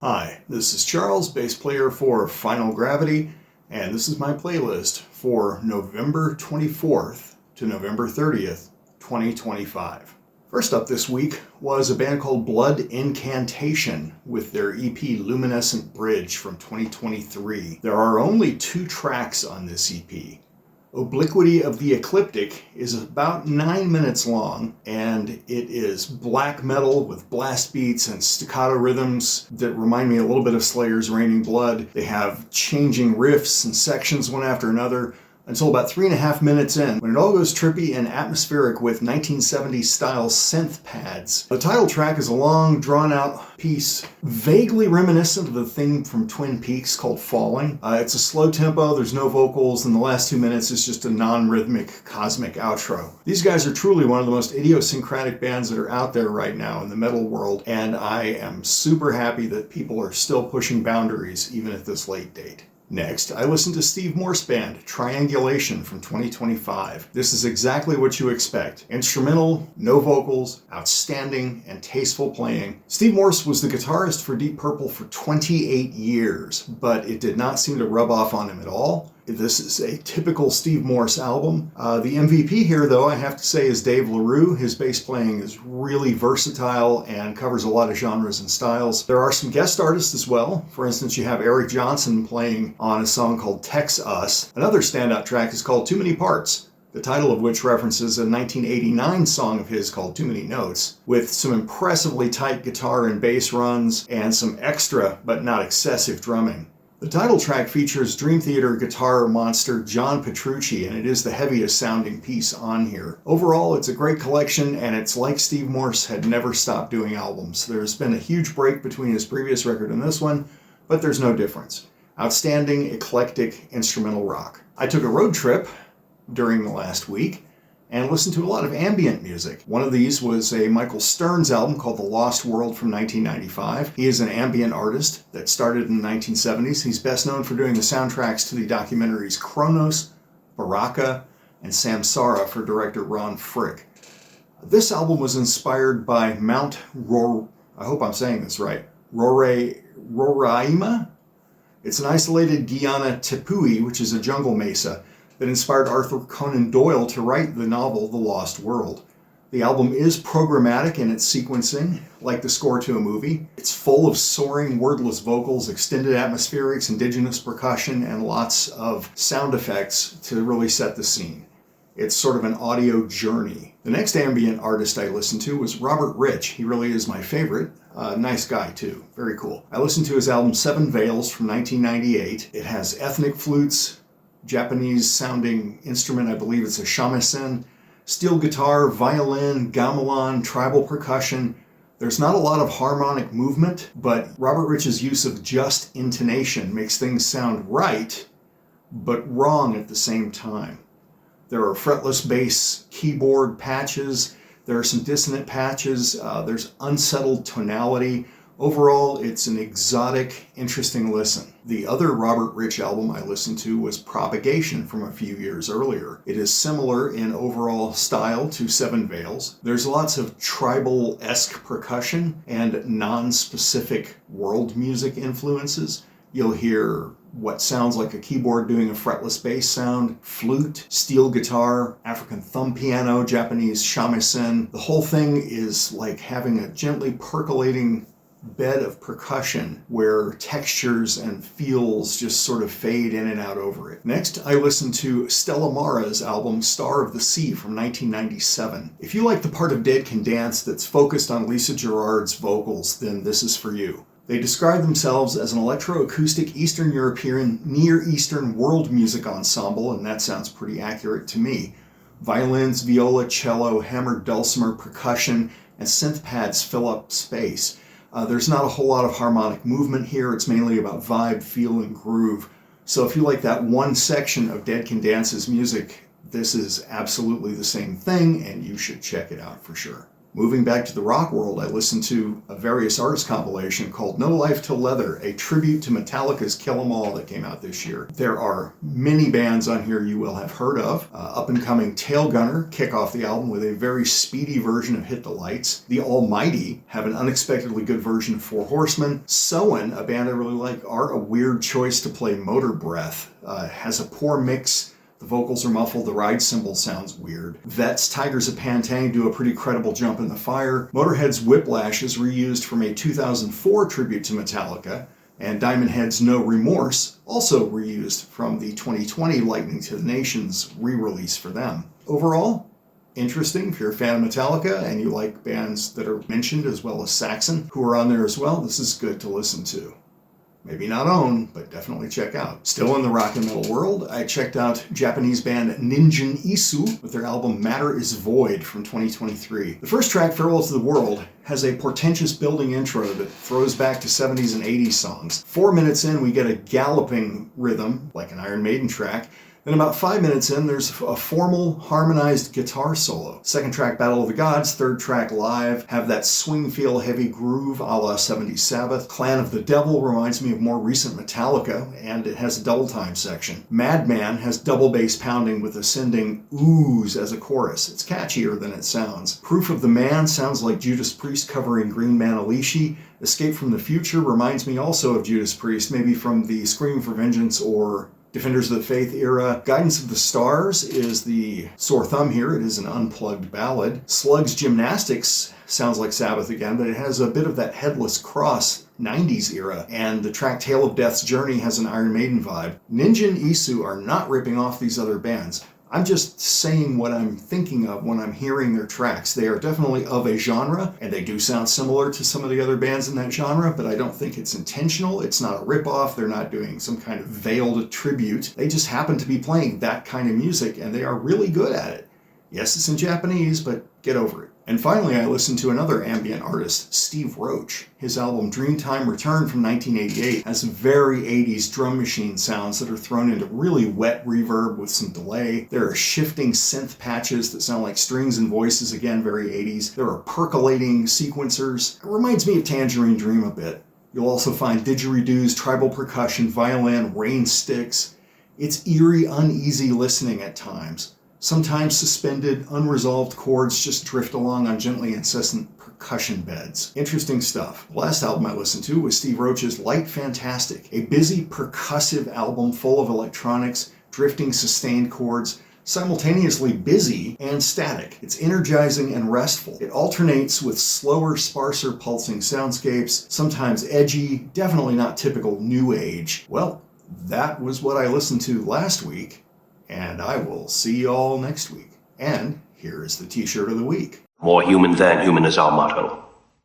Hi, this is Charles, bass player for Final Gravity, and this is my playlist for November 24th to November 30th, 2025. First up this week was a band called Blood Incantation with their EP Luminescent Bridge from 2023. There are only 2 tracks on this EP. Obliquity of the Ecliptic is about 9 minutes long, and it is black metal with blast beats and staccato rhythms that remind me a little bit of Slayer's Raining Blood. They have changing riffs and sections one after another until about 3.5 minutes in, when it all goes trippy and atmospheric with 1970s style synth pads. The title track is a long, drawn-out piece, vaguely reminiscent of the theme from Twin Peaks called Falling. It's a slow tempo, there's no vocals, and the last 2 minutes is just a non-rhythmic cosmic outro. These guys are truly one of the most idiosyncratic bands that are out there right now in the metal world, and I am super happy that people are still pushing boundaries even at this late date. Next, I listened to Steve Morse band, Triangulation from 2025. This is exactly what you expect. Instrumental, no vocals, outstanding and tasteful playing. Steve Morse was the guitarist for Deep Purple for 28 years, but it did not seem to rub off on him at all. This is a typical Steve Morse album. The MVP here, though, I have to say, is Dave LaRue. His bass playing is really versatile and covers a lot of genres and styles. There are some guest artists as well. For instance, you have Eric Johnson playing on a song called Tex Us. Another standout track is called Too Many Parts, the title of which references a 1989 song of his called Too Many Notes, with some impressively tight guitar and bass runs and some extra but not excessive drumming. The title track features Dream Theater guitar monster John Petrucci, and it is the heaviest sounding piece on here. Overall, it's a great collection, and it's like Steve Morse had never stopped doing albums. There's been a huge break between his previous record and this one, but there's no difference. Outstanding, eclectic instrumental rock. I took a road trip during the last week and listened to a lot of ambient music. One of these was a Michael Stearns album called The Lost World from 1995. He is an ambient artist that started in the 1970s. He's best known for doing the soundtracks to the documentaries Kronos, Baraka, and Samsara for director Ron Frick. This album was inspired by Mount I hope I'm saying this right, Roraima. It's an isolated Guyana tepui, which is a jungle mesa, that inspired Arthur Conan Doyle to write the novel The Lost World. The album is programmatic in its sequencing, like the score to a movie. It's full of soaring, wordless vocals, extended atmospherics, indigenous percussion, and lots of sound effects to really set the scene. It's sort of an audio journey. The next ambient artist I listened to was Robert Rich. He really is my favorite. Nice guy, too. Very cool. I listened to his album Seven Veils from 1998. It has ethnic flutes, Japanese-sounding instrument, I believe it's a shamisen, steel guitar, violin, gamelan, tribal percussion. There's not a lot of harmonic movement, but Robert Rich's use of just intonation makes things sound right, but wrong at the same time. There are fretless bass keyboard patches, there are some dissonant patches, there's unsettled tonality. Overall, it's an exotic, interesting listen. The other Robert Rich album I listened to was Propagation from a few years earlier. It is similar in overall style to Seven Veils. There's lots of tribal-esque percussion and non-specific world music influences. You'll hear what sounds like a keyboard doing a fretless bass sound, flute, steel guitar, African thumb piano, Japanese shamisen. The whole thing is like having a gently percolating bed of percussion where textures and feels just sort of fade in and out over it. Next, I listened to Stellamara's album Star of the Sea from 1997. If you like the part of Dead Can Dance that's focused on Lisa Gerrard's vocals, then this is for you. They describe themselves as an electroacoustic Eastern European, Near Eastern world music ensemble, and that sounds pretty accurate to me. Violins, viola, cello, hammered dulcimer, percussion, and synth pads fill up space. There's not a whole lot of harmonic movement here. It's mainly about vibe, feel, and groove. So if you like that one section of Dead Can Dance's music, this is absolutely the same thing, and you should check it out for sure. Moving back to the rock world, I listened to a various artist compilation called No Life Till Leather, a tribute to Metallica's Kill 'Em All that came out this year. There are many bands on here you will have heard of. Up-and-coming Tail Gunner kick off the album with a very speedy version of Hit the Lights. The Almighty have an unexpectedly good version of Four Horsemen. Soen, a band I really like, are a weird choice to play Motor Breath. Has a poor mix. The vocals are muffled, the ride cymbal sounds weird. Vets' Tigers of Pantang do a pretty credible jump in the fire. Motorhead's Whiplash is reused from a 2004 tribute to Metallica, and Diamond Head's No Remorse, also reused from the 2020 Lightning to the Nations re-release for them. Overall, interesting if you're a fan of Metallica and you like bands that are mentioned as well as Saxon, who are on there as well. This is good to listen to. Maybe not own, but definitely check out. Still in the rock and metal world, I checked out Japanese band Ningen Isu with their album Matter is Void from 2023. The first track, Farewell to the World, has a portentous building intro that throws back to 70s and 80s songs. 4 minutes in, we get a galloping rhythm, like an Iron Maiden track. Then about 5 minutes in, there's a formal, harmonized guitar solo. Second track, Battle of the Gods. Third track, Live, have that swing feel heavy groove a la 70s Sabbath. Clan of the Devil reminds me of more recent Metallica, and it has a double time section. Madman has double bass pounding with ascending oohs as a chorus. It's catchier than it sounds. Proof of the Man sounds like Judas Priest covering Green Manalishi. Escape from the Future reminds me also of Judas Priest, maybe from the Scream for Vengeance or Defenders of the Faith era. Guidance of the Stars is the sore thumb here. It is an unplugged ballad. Slug's Gymnastics sounds like Sabbath again, but it has a bit of that Headless Cross 90s era. And the track Tale of Death's Journey has an Iron Maiden vibe. Ningen Isu are not ripping off these other bands. I'm just saying what I'm thinking of when I'm hearing their tracks. They are definitely of a genre, and they do sound similar to some of the other bands in that genre, but I don't think it's intentional. It's not a ripoff. They're not doing some kind of veiled tribute. They just happen to be playing that kind of music, and they are really good at it. Yes, it's in Japanese, but get over it. And finally, I listened to another ambient artist, Steve Roach. His album Dreamtime Return from 1988 has very 80s drum machine sounds that are thrown into really wet reverb with some delay. There are shifting synth patches that sound like strings and voices, again, very 80s. There are percolating sequencers. It reminds me of Tangerine Dream a bit. You'll also find didgeridoos, tribal percussion, violin, rain sticks. It's eerie, uneasy listening at times. Sometimes suspended, unresolved chords just drift along on gently incessant percussion beds. Interesting stuff. The last album I listened to was Steve Roach's Light Fantastic, a busy, percussive album full of electronics, drifting, sustained chords, simultaneously busy and static. It's energizing and restful. It alternates with slower, sparser, pulsing soundscapes, sometimes edgy, definitely not typical new age. Well, that was what I listened to last week. And I will see you all next week. And here is the t-shirt of the week. More human than human is our motto.